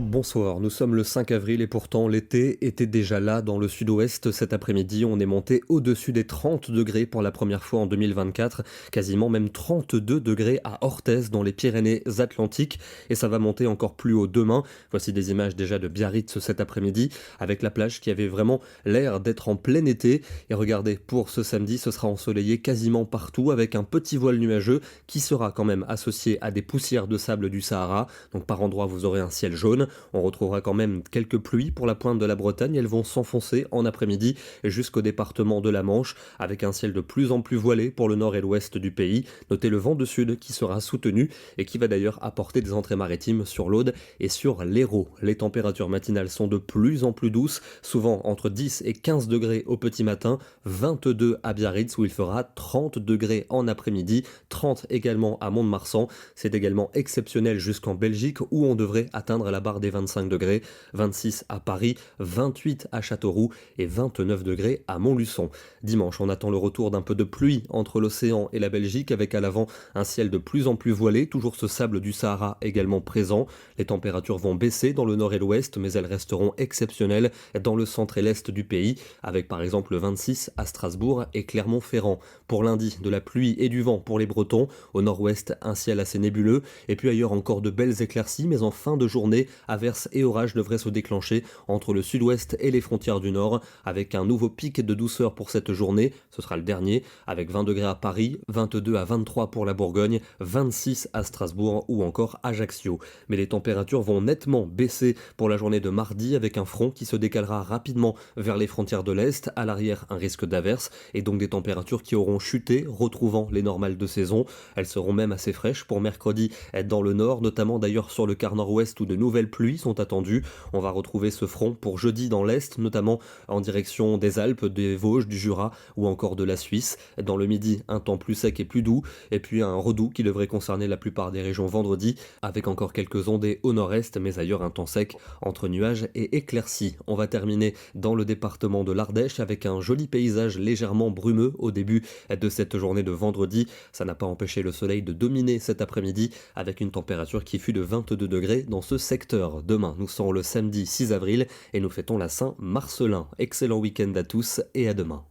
Bonsoir, nous sommes le 5 avril et pourtant l'été était déjà là dans le sud-ouest. Cet après-midi, on est monté au-dessus des 30 degrés pour la première fois en 2024, quasiment même 32 degrés à Orthez dans les Pyrénées-Atlantiques et ça va monter encore plus haut demain. Voici des images déjà de Biarritz cet après-midi avec la plage qui avait vraiment l'air d'être en plein été. Et regardez, pour ce samedi, ce sera ensoleillé quasiment partout avec un petit voile nuageux qui sera quand même associé à des poussières de sable du Sahara. Donc par endroits, vous aurez un ciel jaune. On retrouvera quand même quelques pluies pour la pointe de la Bretagne. Elles vont s'enfoncer en après-midi jusqu'au département de la Manche, avec un ciel de plus en plus voilé pour le nord et l'ouest du pays. Notez le vent de sud qui sera soutenu et qui va d'ailleurs apporter des entrées maritimes sur l'Aude et sur l'Hérault. Les températures matinales sont de plus en plus douces, souvent entre 10 et 15 degrés au petit matin, 22 à Biarritz où il fera 30 degrés en après-midi, 30 également à Mont-de-Marsan. C'est également exceptionnel jusqu'en Belgique où on devrait atteindre la barre des 25 degrés, 26 à Paris, 28 à Châteauroux et 29 degrés à Montluçon. Dimanche, on attend le retour d'un peu de pluie entre l'océan et la Belgique avec à l'avant un ciel de plus en plus voilé, toujours ce sable du Sahara également présent. Les températures vont baisser dans le nord et l'ouest, mais elles resteront exceptionnelles dans le centre et l'est du pays, avec par exemple 26 à Strasbourg et Clermont-Ferrand. Pour lundi, de la pluie et du vent pour les Bretons, au nord-ouest un ciel assez nébuleux, et puis ailleurs encore de belles éclaircies, mais en fin de journée, averses et orages devraient se déclencher entre le sud-ouest et les frontières du nord, avec un nouveau pic de douceur pour cette journée, ce sera le dernier, avec 20 degrés à Paris, 22 à 23 pour la Bourgogne, 26 à Strasbourg ou encore Ajaccio. Mais les températures vont nettement baisser pour la journée de mardi, avec un front qui se décalera rapidement vers les frontières de l'Est, à l'arrière un risque d'averse, et donc des températures qui auront chuté, retrouvant les normales de saison. Elles seront même assez fraîches pour mercredi dans le nord, notamment d'ailleurs sur le quart nord-ouest où de nouvelles pluies sont attendues. On va retrouver ce front pour jeudi dans l'est, notamment en direction des Alpes, des Vosges, du Jura ou encore de la Suisse. Dans le midi, un temps plus sec et plus doux, et puis un redoux qui devrait concerner la plupart des régions vendredi, avec encore quelques ondées au nord-est, mais ailleurs un temps sec entre nuages et éclaircies. On va terminer dans le département de l'Ardèche avec un joli paysage légèrement brumeux au début de cette journée de vendredi. Ça n'a pas empêché le soleil de dominer cet après-midi avec une température qui fut de 22 degrés dans ce secteur. Demain, nous serons le samedi 6 avril et nous fêtons la Saint-Marcellin. Excellent week-end à tous et à demain.